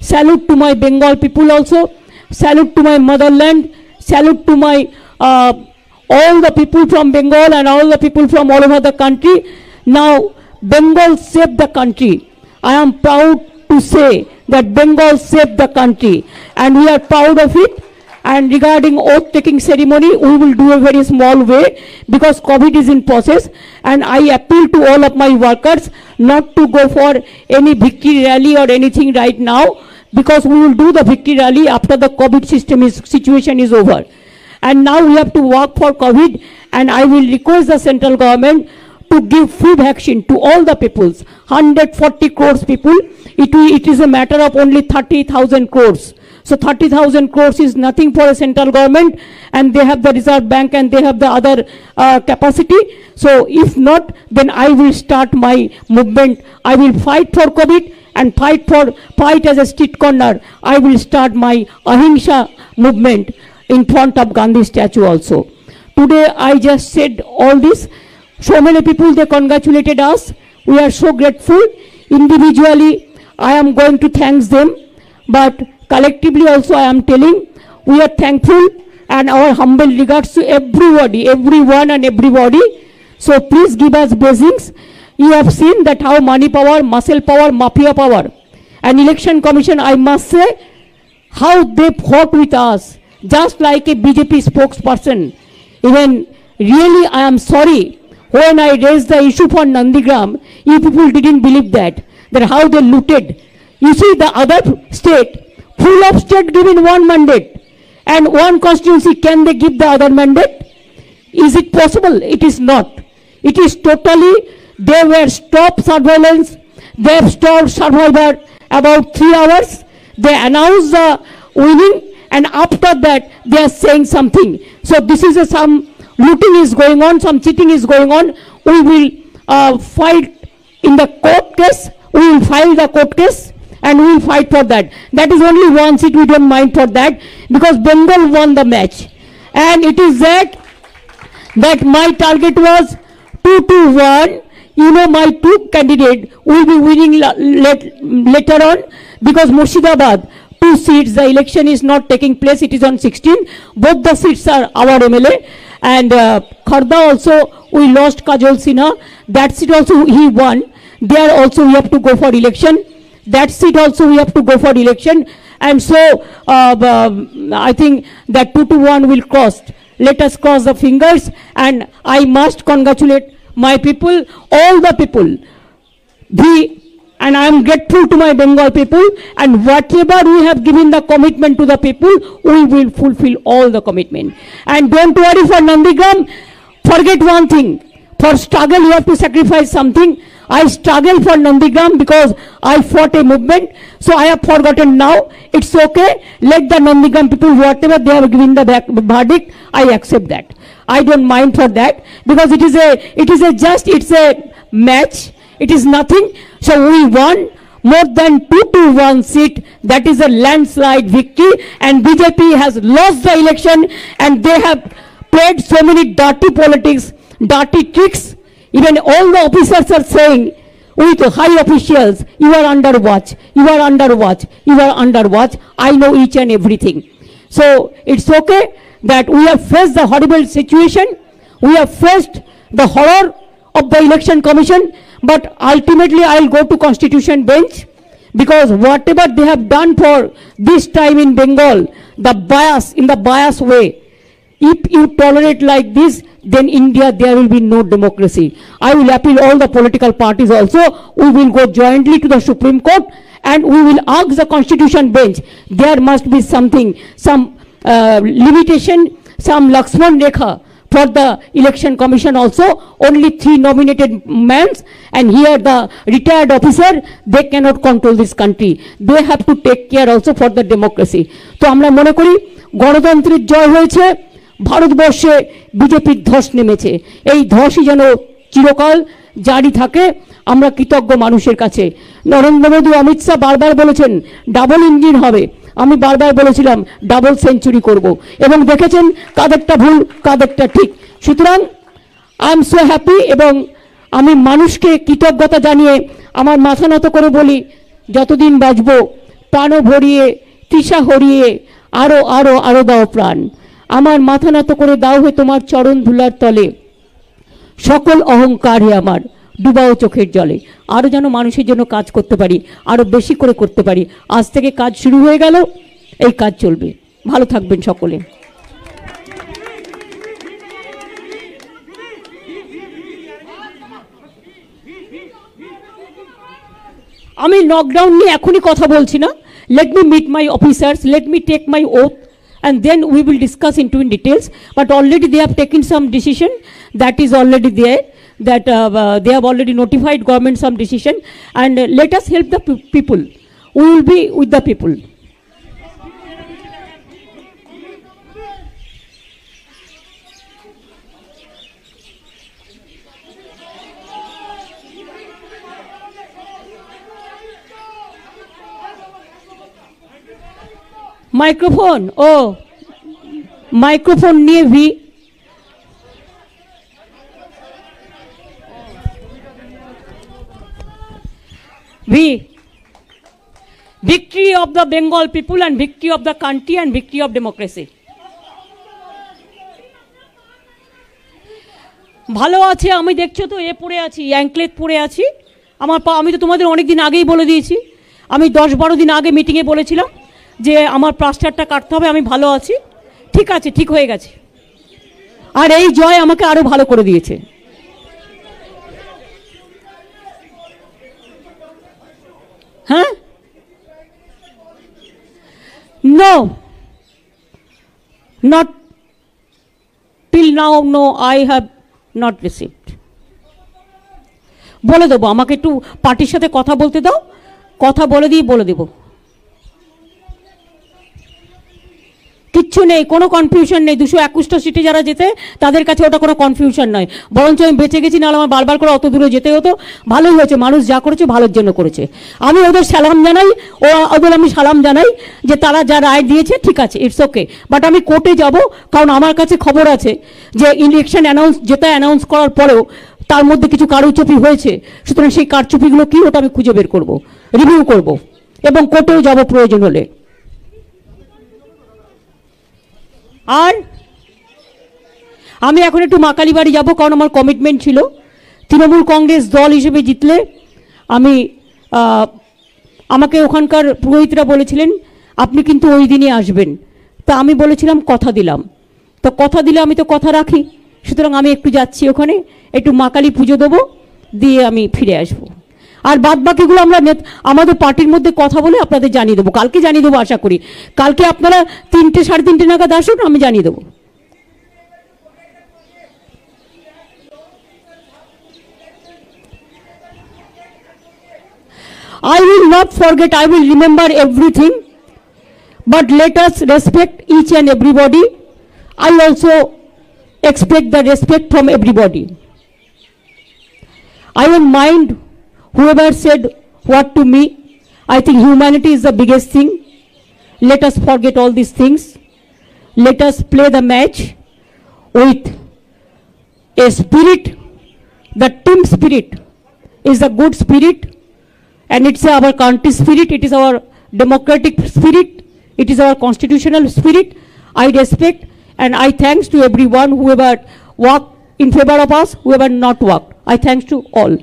Salute to my Bengal people also. Salute to my motherland. Salute to my all the people from Bengal and all the people from all over the country. Now, Bengal saved the country. I am proud to say that Bengal saved the country, and we are proud of it. And regarding oath-taking ceremony, we will do a very small way because COVID is in process. And I appeal to all of my workers not to go for any victory rally or anything right now, because we will do the victory rally after the COVID situation is over. And now we have to work for COVID, and I will request the central government to give free vaccine to all the peoples, 140 crores people. It is a matter of only 30,000 crores. So 30,000 crores is nothing for a central government, and they have the Reserve Bank and they have the other capacity. So if not, then I will start my movement. I will fight for COVID and fight as a street corner. I will start my Ahimsa movement in front of Gandhi statue also. Today I just said all this. So many people, they congratulated us. We are so grateful. Individually, I am going to thank them, but collectively also I am telling, we are thankful and our humble regards to everybody, everyone and everybody. So please give us blessings. You have seen that how money power, muscle power, mafia power, and election commission, I must say, how they fought with us, just like a BJP spokesperson. Even really, I am sorry, when I raised the issue for Nandigram, you people didn't believe that how they looted. You see, the other state, full of state given one mandate and one constituency, can they give the other mandate? Is it possible? It is not. It is totally, they were stopped surveillance, they have stopped survivor about 3 hours, they announced the winning, and after that they are saying something. So this is some looting is going on, some cheating is going on. We will fight in the court case, we will file the court case, and we will fight for that. That is only one seat, we don't mind for that, because Bengal won the match. And it is that my target was 2-1. You know, my two candidate will be winning later on, because Murshidabad, 2 seats, the election is not taking place, it is on 16. Both the seats are our MLA. And Kharda also, we lost Kajol Sinha. That seat also he won. There also we have to go for election. That seat also we have to go for election. And so I think that 2-1 will cross. Let us cross the fingers. And I must congratulate my people, all the people. And I am grateful to my Bengal people, and whatever we have given the commitment to the people, we will fulfill all the commitment. And don't worry for Nandigram, forget one thing. For struggle, you have to sacrifice something. I struggle for Nandigram because I fought a movement, so I have forgotten now. It's okay. Let the Nandigram people, whatever they have given the verdict, I accept that. I don't mind for that, because it's a match. It is nothing. So we won more than 2-1 seat. That is a landslide victory. And BJP has lost the election, and they have played so many dirty politics, dirty tricks. Even all the officers are saying, with high officials, you are under watch, you are under watch, you are under watch. I know each and everything. So it's okay that we have faced the horrible situation. We have faced the horror of the election commission. But ultimately, I will go to Constitution bench, because whatever they have done for this time in Bengal, the bias, in the bias way, if you tolerate like this, then India, there will be no democracy. I will appeal all the political parties also. We will go jointly to the Supreme Court, and we will ask the Constitution bench. There must be something, some limitation, some Lakshman Rekha for the election commission also. Only 3 nominated men, and here the retired officer, they cannot control this country. They have to take care also for the democracy. So আমরা মনে করি গণতন্ত্রের জয় হয়েছে, ভারতবর্ষে বিজেপির ধস নেমেছে। এই ধসই যেন চিরকাল জারি থাকে। আমরা কৃতজ্ঞ মানুষের কাছে। নরেন্দ্র মোদী, অমিত শাহ বারবার বলেছেন ডাবল ইঞ্জিন হবে। আমি বারবার বলেছিলাম ডাবল সেঞ্চুরি করব, এবং দেখেছেন কাদেরটা ভুল কাদেরটা ঠিক। সুতরাং আই এম সো হ্যাপি, এবং আমি মানুষকে কৃতজ্ঞতা জানিয়ে আমার মাথা নত করে বলি, যতদিন বাঁচব প্রাণ ভরিয়ে তৃষা হরিয়ে আরো আরো আরো দাও প্রাণ। আমার মাথা নত করে দাও হে তোমার চরণ ধুলার তলে, সকল অহংকার হে আমার ডুবাও চোখের জলে। আরও যেন মানুষের জন্য কাজ করতে পারি, আরও বেশি করে করতে পারি। আজ থেকে কাজ শুরু হয়ে গেল, এই কাজ চলবে। ভালো থাকবেন সকলে। আমি লকডাউন নিয়ে এখনই কথা বলছি না। Let me meet my officers, let me take my oath, and then we will discuss into in details. But already they have taken some decision that is already there, that they have already notified government some decision, and let us help the people. We will be with the people. Microphone, oh, microphone near V. V. Victory of the Bengal people and victory of the country and victory of democracy. ভালো আছে, আমি দেখছো তো এ পড়ে আছি, anklet পড়ে আছি। আমি তো তোমাদের অনেক দিন আগেই বলে দিয়েছি, আমি 10-12 দিন আগে মিটিংয়ে বলেছিলাম যে আমার প্লাস্টারটা কাটতে হবে। আমি ভালো আছি, ঠিক আছে, ঠিক হয়ে গেছে। আর এই জয় আমাকে আরো ভালো করে দিয়েছে। হ্যাঁ, no, not till now, no, I have not received. বলে দেবো, আমাকে একটু পার্টির সাথে কথা বলতে দাও, কথা বলে দিয়ে বলে দেবো। কিচ্ছু নেই, কোনো কনফিউশন নেই। 221টা সিটে যারা যেতে তাদের কাছে ওটা কোনো কনফিউশন নয়। বরঞ্চ আমি বেঁচে গেছি, নাহলে আমার বারবার করে অত দূরে যেতে হতো। ভালোই হয়েছে, মানুষ যা করেছে ভালোর জন্য করেছে। আমি ওদের সালাম জানাই, ওদের আমি সালাম জানাই যে তারা যা রায় দিয়েছে ঠিক আছে, ইটস ওকে। বাট আমি কোর্টে যাব, কারণ আমার কাছে খবর আছে যে ইলেকশন যেটা অ্যানাউন্স করার পরেও তার মধ্যে কিছু কারচুপি হয়েছে। সুতরাং সেই কারচুপিগুলো কি, ওটা আমি খুঁজে বের করব, রিভিউ করব, এবং কোর্টেও যাব প্রয়োজন হলে। আর আমি এখন একটু মাকালি বাড়ি যাব, কারণ আমার কমিটমেন্ট ছিল তৃণমূল কংগ্রেস দল হিসেবে জিতলে আমি আমাকে ওখানকার পুরোহিতরা বলেছিলেন আপনি কিন্তু ওই দিনই আসবেন। তা আমি বলেছিলাম কথা দিলাম, তো কথা দিলে আমি তো কথা রাখি। সুতরাং আমি একটু যাচ্ছি ওখানে, একটু মাকালি পুজো দেবো, দিয়ে আমি ফিরে আসবো। আর বাদ বাকিগুলো আমরা আমাদের পার্টির মধ্যে কথা বলে আপনাদের জানিয়ে দেবো। কালকে জানিয়ে দেবো, আশা করি কালকে আপনারা 3-3:30 নাগাদ আসুন, আমি জানিয়ে দেবো। I will not forget, I will remember everything, but let us respect each and everybody. I also expect the respect from everybody. I don't mind whoever said what to me. I think humanity is the biggest thing. Let us forget all these things. Let us play the match with a spirit. The team spirit is a good spirit, and it's our country spirit, it is our democratic spirit, it is our constitutional spirit. I respect and I thanks to everyone whoever worked in favor of us, whoever not worked. I thanks to all.